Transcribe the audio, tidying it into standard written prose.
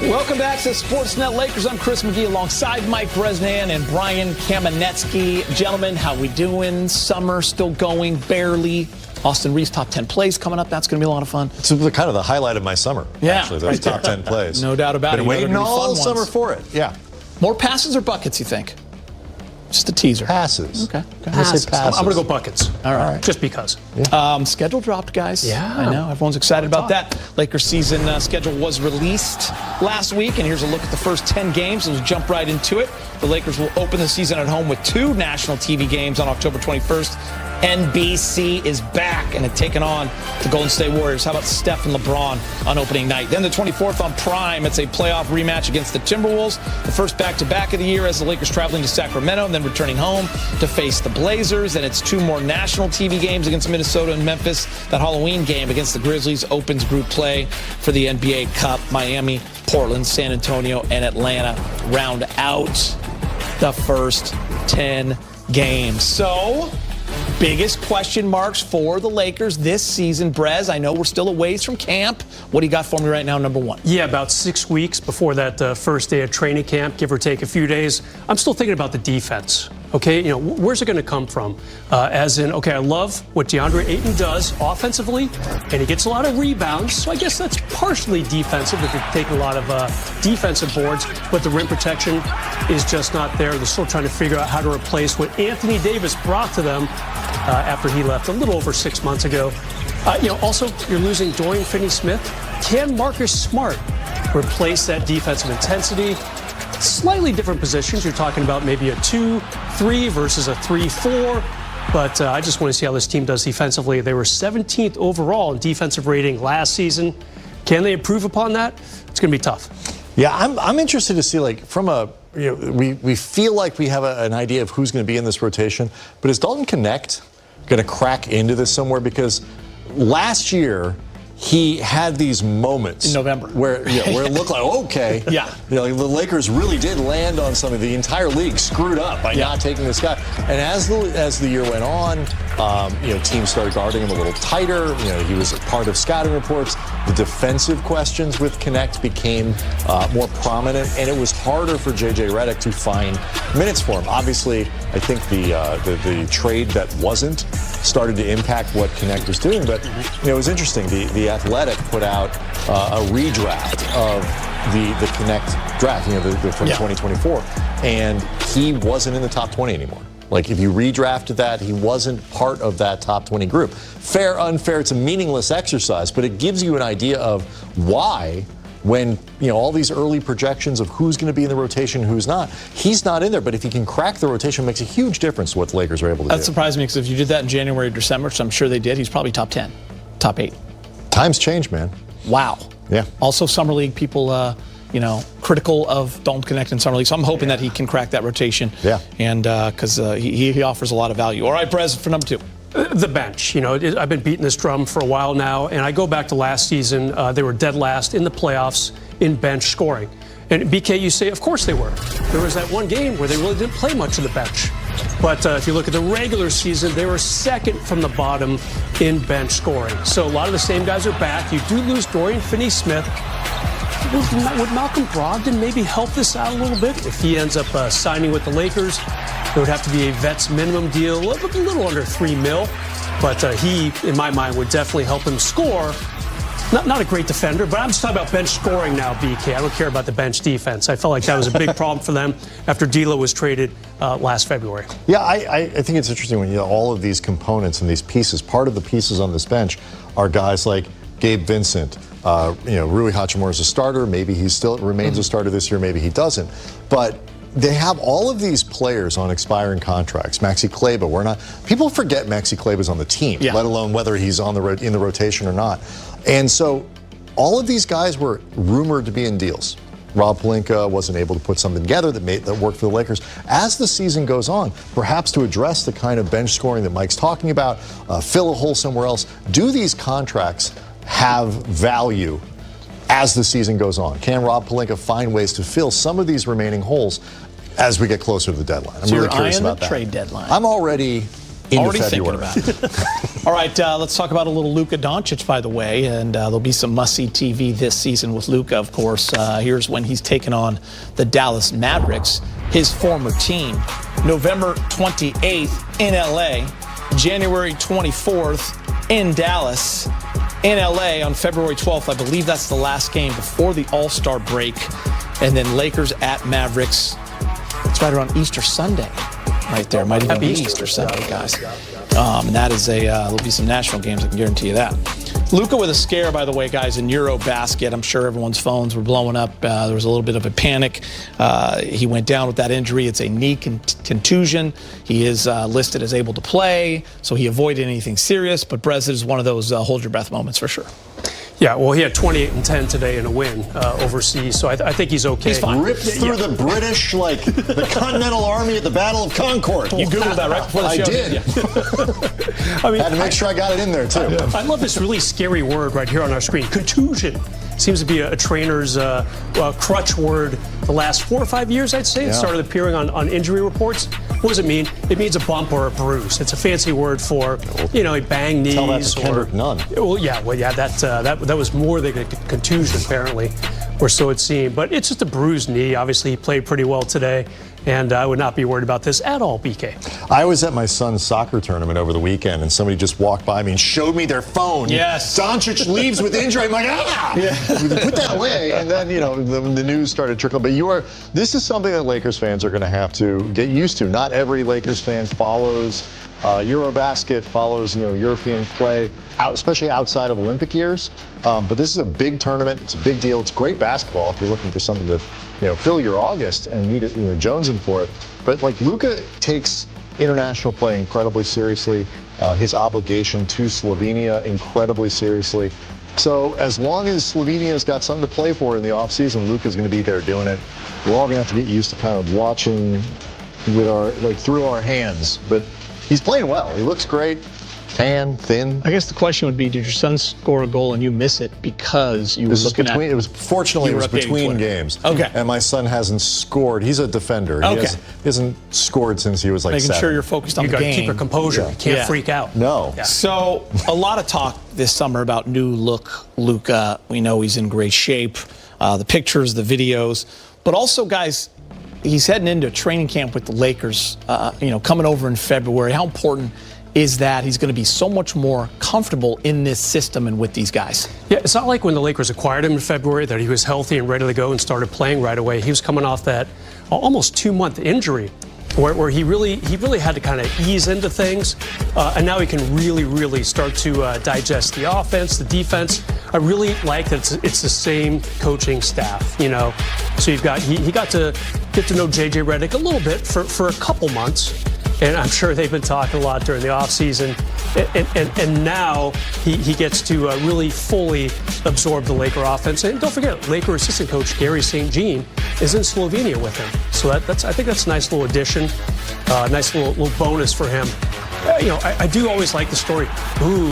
Welcome back to Sportsnet Lakers. I'm Chris McGee alongside Mike Bresnan and Brian Kamenetsky. Gentlemen, how we doing? Summer still going, barely. Austin Reeves top 10 plays coming up. That's going to be a lot of fun. It's kind of the highlight of my summer, actually, those top 10 plays. No doubt about it. Been waiting all summer for it. Yeah. More passes or buckets, you think? Just a teaser. Passes. Okay. Passes. I'm going to go buckets. All right. Just because. Yeah. Schedule dropped, guys. Yeah. I know. Everyone's excited about that. Lakers season schedule was released last week, and here's a look at the first 10 games. Let's jump right into it. The Lakers will open the season at home with 2 national TV games on October 21st. NBC is back and had taken on the Golden State Warriors. How about Steph and LeBron on opening night? Then the 24th on Prime, it's a playoff rematch against the Timberwolves. The first back-to-back of the year as the Lakers traveling to Sacramento and then returning home to face the Blazers. And it's 2 more national TV games against Minnesota and Memphis. That Halloween game against the Grizzlies opens group play for the NBA Cup. Miami, Portland, San Antonio, and Atlanta round out the first 10 games. So, biggest question marks for the Lakers this season. Brez, I know we're still a ways from camp. What do you got for me right now, number one? Yeah, about 6 weeks before that first day of training camp, give or take a few days. I'm still thinking about the defense. Okay, where's it going to come from? As in, okay, I love what DeAndre Ayton does offensively, and he gets a lot of rebounds. So I guess that's partially defensive if you're taking a lot of defensive boards, but the rim protection is just not there. They're still trying to figure out how to replace what Anthony Davis brought to them after he left a little over 6 months ago. Also, you're losing Dorian Finney-Smith. Can Marcus Smart replace that defensive intensity? Slightly different positions. You're talking about maybe a 2-3 versus a 3-4. But I just want to see how this team does defensively. They were 17th overall in defensive rating last season. Can they improve upon that? It's going to be tough. Yeah, I'm interested to see, like, from a, we feel like we have an idea of who's going to be in this rotation. But is Dalton Connect going to crack into this somewhere? Because last year, he had these moments in November where it looked like, okay, the Lakers really did land on something. The entire league screwed up by not taking this guy. And as the year went on, teams started guarding him a little tighter. He was a part of scouting reports. The defensive questions with Connect became more prominent, and it was harder for JJ Redick to find minutes for him. Obviously, I think the trade that wasn't started to impact what Connect was doing, but it was interesting. The Athletic put out a redraft of the Connect draft, from 2024, and he wasn't in the top 20 anymore. Like, if you redrafted that, he wasn't part of that top 20 group. Fair, unfair, it's a meaningless exercise, but it gives you an idea of why, when, all these early projections of who's going to be in the rotation and who's not, he's not in there. But if he can crack the rotation, it makes a huge difference to what the Lakers are able to do. That surprised me, because if you did that in January or December, which I'm sure they did, he's probably top 10, top 8. Times change, man. Wow. Yeah. Also, Summer League, people, critical of Dalton Connect in Summer League. So I'm hoping that he can crack that rotation. Yeah. And because he offers a lot of value. All right, Brez, for number 2. The bench. I've been beating this drum for a while now, and I go back to last season. They were dead last in the playoffs in bench scoring. And BK, you say, of course they were. There was that one game where they really didn't play much of the bench. But if you look at the regular season, they were second from the bottom in bench scoring. So a lot of the same guys are back. You do lose Dorian Finney-Smith. Would Malcolm Brogdon maybe help this out a little bit? If he ends up signing with the Lakers, it would have to be a vet's minimum deal, a little under $3 million. But he, in my mind, would definitely help him score. Not a great defender, but I'm just talking about bench scoring now, BK. I don't care about the bench defense. I felt like that was a big problem for them after D'Lo was traded last February. Yeah, I think it's interesting when all of these components and these pieces, part of the pieces on this bench are guys like Gabe Vincent. Rui Hachimura is a starter. Maybe he still remains a starter this year. Maybe he doesn't. But they have all of these players on expiring contracts. Maxi Kleber, people forget Maxi Kleber's on the team, let alone whether he's in the rotation or not. And so all of these guys were rumored to be in deals. Rob Pelinka wasn't able to put something together that worked for the Lakers. As the season goes on, perhaps to address the kind of bench scoring that Mike's talking about, fill a hole somewhere else, do these contracts have value as the season goes on? Can Rob Pelinka find ways to fill some of these remaining holes as we get closer to the deadline? I'm really curious about that. Trade deadline. I'm already into thinking February. about it. All right, let's talk about a little Luka Doncic, by the way, and there'll be some must-see TV this season with Luka, of course. Here's when he's taken on the Dallas Mavericks, his former team. November 28th in LA, January 24th in Dallas, in LA on February 12th. I believe that's the last game before the All-Star break. And then Lakers at Mavericks. It's right around Easter Sunday, right there. Might even be Easter Sunday, guys. And that is there'll be some national games, I can guarantee you that. Luka with a scare, by the way, guys, in Eurobasket. I'm sure everyone's phones were blowing up. There was a little bit of a panic. He went down with that injury. It's a knee contusion. He is listed as able to play, so he avoided anything serious. But Brez is one of those hold your breath moments for sure. Yeah, well, he had 28 and 10 today in a win overseas, so I think he's okay. He's fine. Ripped through the British, like the Continental Army at the Battle of Concord. You Googled that right before the show? I did. I mean, had to make sure I got it in there, too. I love this really scary word right here on our screen, contusion. Seems to be a trainer's crutch word the last 4 or 5 years, I'd say. It started appearing on injury reports. What does it mean? It means a bump or a bruise. It's a fancy word for, a banged knees. Tell that to Kendrick Nunn. That was more than a contusion, apparently, or so it seemed. But it's just a bruised knee. Obviously, he played pretty well today, and I would not be worried about this at all, BK. I was at my son's soccer tournament over the weekend, and somebody just walked by me and showed me their phone. Yes. Doncic leaves with injury. I'm like, put that away. And then, the news started trickling. But this is something that Lakers fans are going to have to get used to. Not every Lakers fan follows Eurobasket, follows, European play, especially outside of Olympic years. But this is a big tournament. It's a big deal. It's great basketball if you're looking for something to, fill your August and need it, jonesing for it. But Luka takes international play incredibly seriously. His obligation to Slovenia incredibly seriously. So as long as Slovenia's got something to play for in the offseason, Luka's going to be there doing it. We're all going to have to get used to kind of watching with our through our hands. But he's playing well. He looks great. Tan, thin. I guess the question would be, did your son score a goal and you miss it because you were looking at... Fortunately, it was between games. Okay. And my son hasn't scored. He's a defender. Okay. He hasn't scored since he was Making 7. sure you're focused on the game. You got to keep your composure. You can't freak out. No. Yeah. So, a lot of talk this summer about new look Luka. We know he's in great shape. The pictures, the videos. But also, guys, he's heading into a training camp with the Lakers, coming over in February. How important is that he's going to be so much more comfortable in this system and with these guys? Yeah, it's not like when the Lakers acquired him in February that he was healthy and ready to go and started playing right away. He was coming off that almost 2-month injury where he really had to kind of ease into things, and now he can really start to digest the offense, the defense. I really like that it's the same coaching staff, So he got to get to know JJ Redick a little bit for a couple months. And I'm sure they've been talking a lot during the offseason. And now he gets to really fully absorb the Laker offense. And don't forget, Laker assistant coach Gary St. Jean is in Slovenia with him. So I think that's a nice little addition, nice little bonus for him. I do always like the story. Ooh.